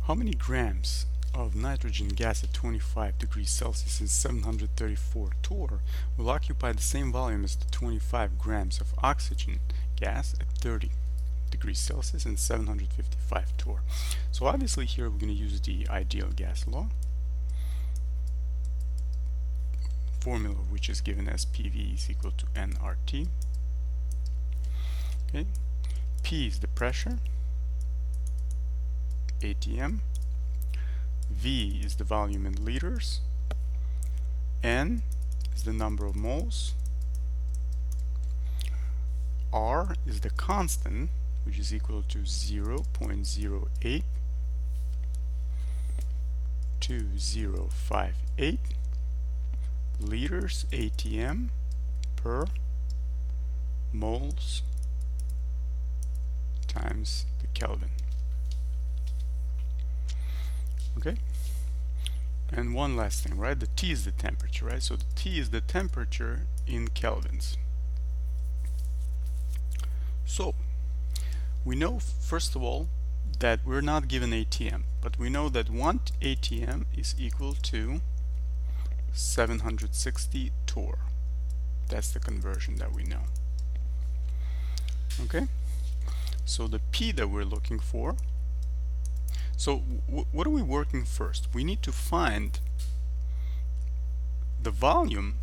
How many grams of nitrogen gas at 25 degrees Celsius and 734 torr will occupy the same volume as the 25 grams of oxygen gas at 30 degrees Celsius and 755 torr? So obviously here we're going to use the ideal gas law, formula of which is given as PV is equal to nRT. Okay. P is the pressure, atm. V is the volume in liters. N is the number of moles. R is the constant, which is equal to 0.082058 liters atm per moles times the Kelvin. Okay, and one last thing, right? The T is the temperature, right? So the T is the temperature in kelvins. So we know, first of all, that we're not given ATM, but we know that 1 ATM is equal to 760 torr. That's the conversion that we know. Okay, so the P that we're looking for, so what are we working first? We need to find the volume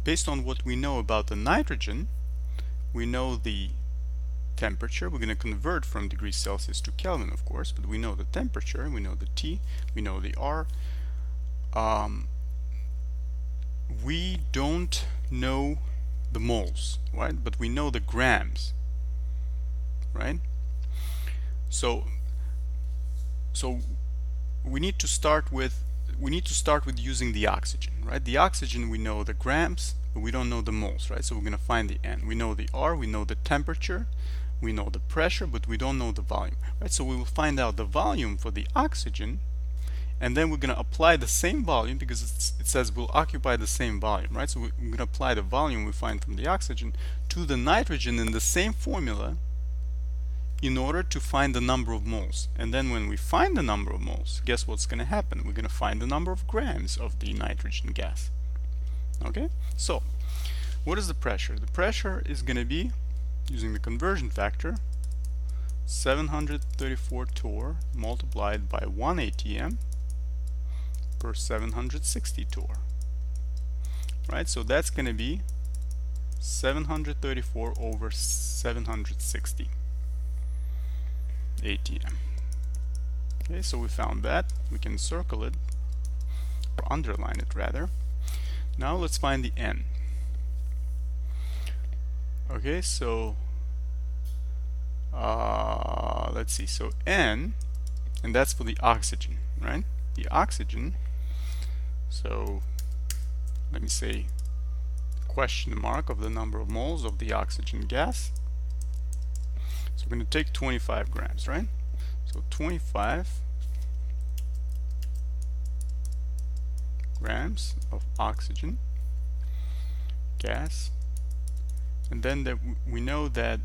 based on what we know about the nitrogen. We know the temperature. We're going to convert from degrees Celsius to Kelvin, of course, but we know the temperature, we know the T, we know the R. We don't know the moles, right? But we know the grams, right? So we need to start with using the oxygen, right? The oxygen, we know the grams, but we don't know the moles, right? So we're going to find the N. We know the R, we know the temperature, we know the pressure, but we don't know the volume, right? So we will find out the volume for the oxygen, and then we're going to apply the same volume, because it says we'll occupy the same volume, right? So we're going to apply the volume we find from the oxygen to the nitrogen in the same formula in order to find the number of moles. And then when we find the number of moles, guess what's going to happen? We're going to find the number of grams of the nitrogen gas. Okay, so what is the pressure? The pressure is going to be, using the conversion factor, 734 torr multiplied by 1 atm per 760 torr, right? So that's going to be 734 over 760 atm. Okay, so we found that. We can circle it, or underline it rather. Now let's find the N. Okay, so let's see, so N, and that's for the oxygen, right? The oxygen, so let me say question mark of the number of moles of the oxygen gas. So we're going to take 25 grams, right? So 25 grams of oxygen gas, and then that we know that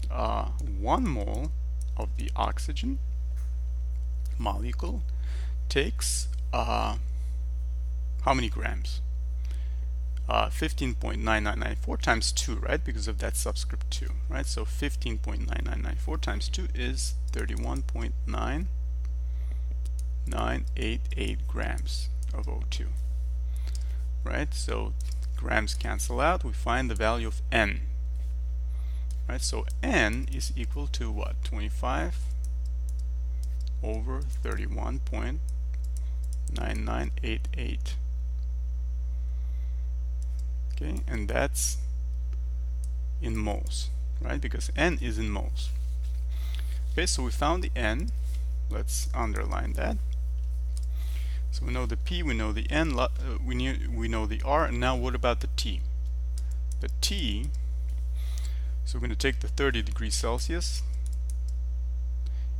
1 mole of the oxygen molecule takes how many grams? 15.9994 times 2, right? Because of that subscript 2, right? So 15.9994 times 2 is 31.9988 grams of O2, right? So grams cancel out. We find the value of N, right? So N is equal to what? 25 over 31.9988. Okay, and that's in moles, right? Because N is in moles. Okay, so we found the N. Let's underline that. So we know the P, we know the N, we know the R, and now what about the T? The T, so we're going to take the 30 degrees Celsius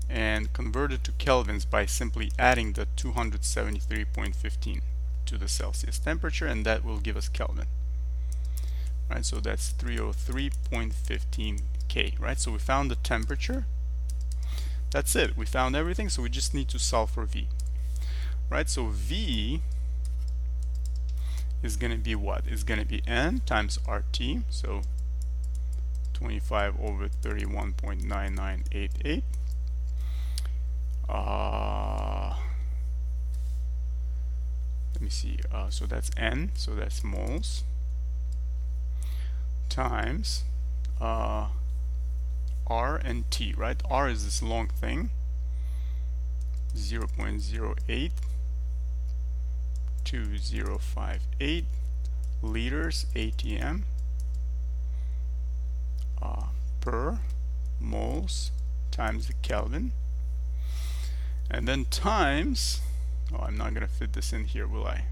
and convert it to kelvins by simply adding the 273.15 to the Celsius temperature, and that will give us Kelvin. Right, so that's 303.15 K, right? So we found the temperature. That's it. We found everything, so we just need to solve for V. Right? So V is going to be what? It's going to be N times RT. So 25 over 31.9988. Let me see. So that's N, so that's moles, times R and T, right? R is this long thing, 0.082058 liters ATM per moles times the Kelvin, and then times, oh, I'm not going to fit this in here, will I?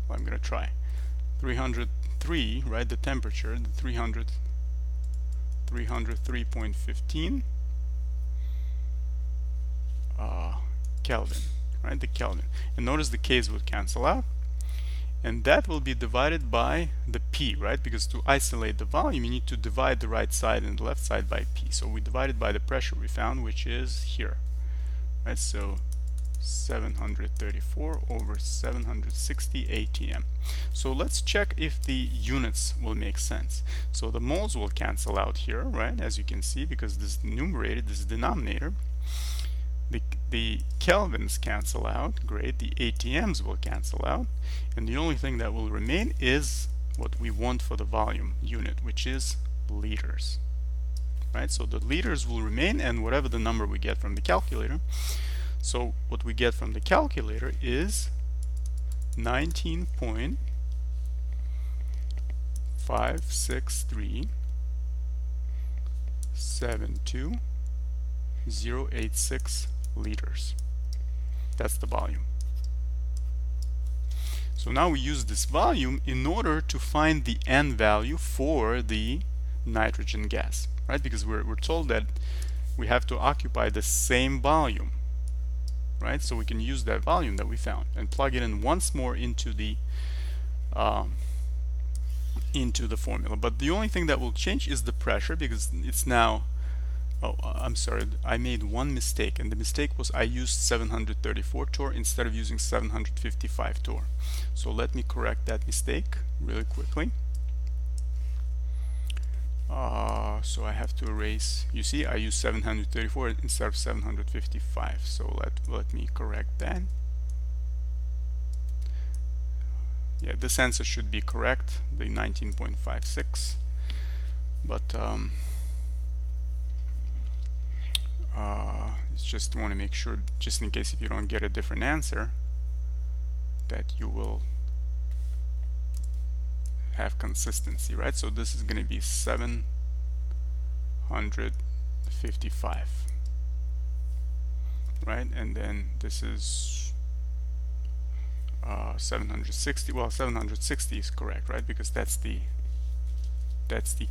Well, I'm going to try. 303, right, the temperature, the 303.15 Kelvin, right, the Kelvin. And notice the K's would cancel out, and that will be divided by the P, right, because to isolate the volume you need to divide the right side and the left side by P. So we divided by the pressure we found, which is here, right? So 734 over 760 ATM. So let's check if the units will make sense. So the moles will cancel out here, right, as you can see, because this is numerator, this is denominator. The kelvins cancel out, great. The ATMs will cancel out, and the only thing that will remain is what we want for the volume unit, which is liters, right? So the liters will remain, and whatever the number we get from the calculator. So what we get from the calculator is 19.56372.086 liters. That's the volume. So now we use this volume in order to find the N value for the nitrogen gas, right? Because we're told that we have to occupy the same volume, right? So we can use that volume that we found and plug it in once more into the formula. But the only thing that will change is the pressure, because it's now, oh, I'm sorry, I made one mistake, and the mistake was I used 734 torr instead of using 755 torr. So let me correct that mistake really quickly. So I have to erase, you see, I use 734 instead of 755. So let me correct that. Yeah, this answer should be correct, the 19.56, but just want to make sure, just in case if you don't get a different answer, that you will have consistency, right? So this is going to be 755, right? And then this is 760. Well, 760 is correct, right? Because that's the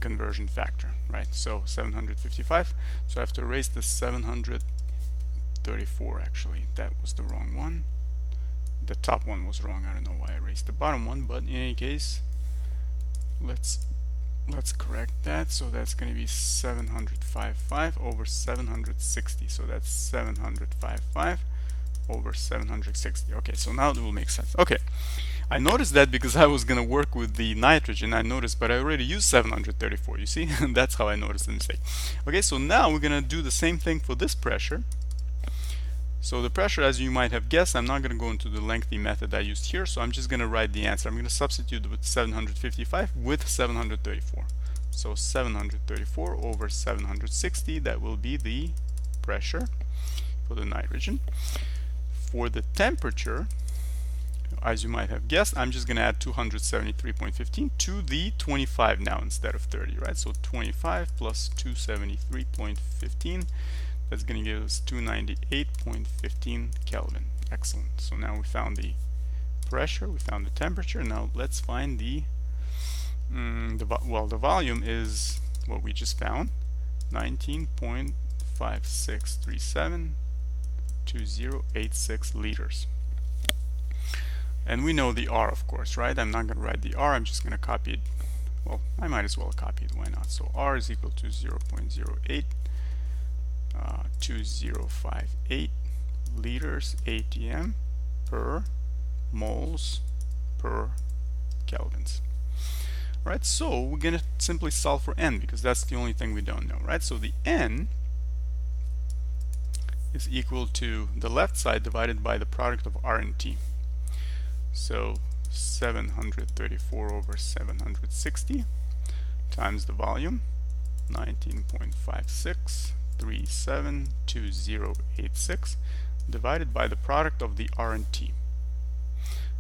conversion factor, right? So 755. So I have to erase the 734. Actually, that was the wrong one. The top one was wrong. I don't know why I erased the bottom one, but in any case, let's correct that. So that's going to be 755 over 760. So that's 755 over 760. Okay, so now it will make sense. Okay, I noticed that because I was going to work with the nitrogen, I noticed, but I already used 734, you see? That's how I noticed the mistake. Okay, so now we're going to do the same thing for this pressure. So the pressure, as you might have guessed, I'm not going to go into the lengthy method I used here, so I'm just going to write the answer. I'm going to substitute with 755 with 734. So 734 over 760, that will be the pressure for the nitrogen. For the temperature, as you might have guessed, I'm just going to add 273.15 to the 25 now instead of 30, right? So 25 plus 273.15, that's going to give us 298.15 Kelvin. Excellent. So now we found the pressure, we found the temperature. Now let's find the volume is what we just found, 19.56372086 liters. And we know the R, of course, right? I'm not going to write the R, I'm just going to copy it. Well, I might as well copy it, why not? So R is equal to 0.08 2058 liters atm per moles per kelvins. Right, so we're going to simply solve for n because that's the only thing we don't know, right? So the n is equal to the left side divided by the product of r and t. So 734 over 760 times the volume, 19.56372086, divided by the product of the r and t.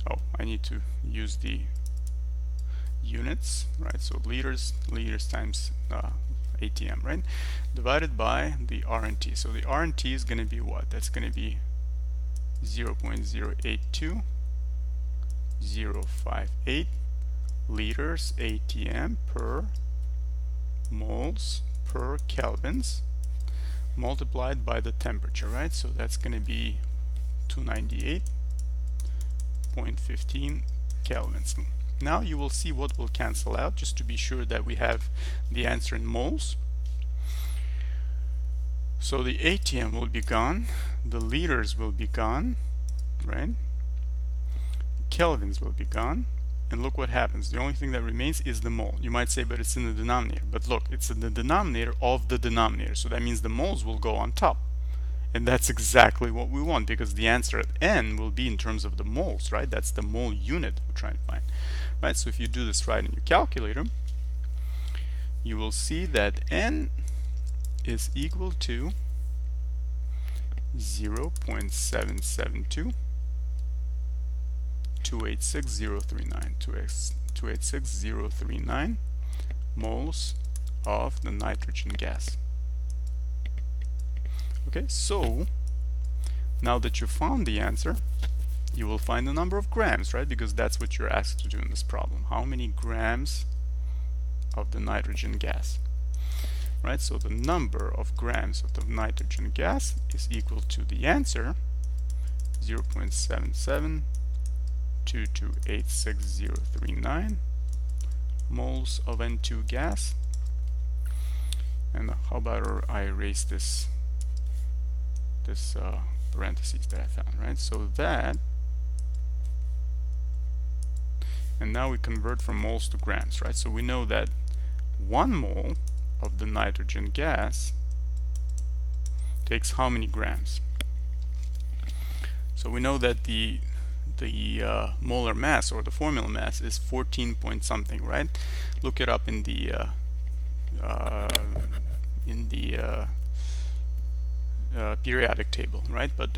Oh, I need to use the units, right? So liters times ATM, right? Divided by the R and T. So the R and T is going to be what? That's going to be 0.082058 liters ATM per moles per kelvins multiplied by the temperature, right? So that's going to be 298.15 kelvins. Now you will see what will cancel out, just to be sure that we have the answer in moles. So the ATM will be gone, the liters will be gone, right? Kelvins will be gone, and look what happens. The only thing that remains is the mole. You might say, but it's in the denominator. But look, it's in the denominator of the denominator, so that means the moles will go on top. And that's exactly what we want, because the answer at n will be in terms of the moles, right? That's the mole unit we're trying to find, right? So if you do this right in your calculator, you will see that n is equal to 0.772 286,039 moles of the nitrogen gas. Okay, so now that you found the answer, you will find the number of grams, right? Because that's what you're asked to do in this problem. How many grams of the nitrogen gas? Right, so the number of grams of the nitrogen gas is equal to the answer 0.772286,039 moles of N2 gas. And how about I erase this parentheses that I found, right? So that, and now we convert from moles to grams, right? So we know that 1 mole of the nitrogen gas takes how many grams? So we know that the molar mass, or the formula mass, is 14 point something, right? Look it up in the periodic table, right? But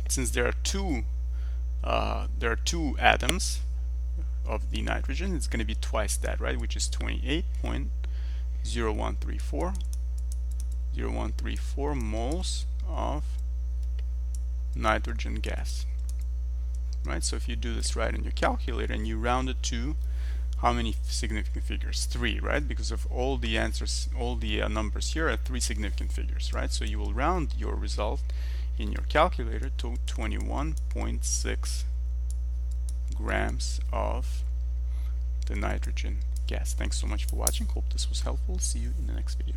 since there are two atoms of the nitrogen, it's going to be twice that, right? Which is 28.0134 moles of nitrogen gas, right? So if you do this right in your calculator and you round it to how many significant figures? 3, right? Because of all the answers, all the numbers here are 3 significant figures, right? So you will round your result in your calculator to 21.6 grams of the nitrogen gas. Thanks so much for watching. Hope this was helpful. See you in the next video.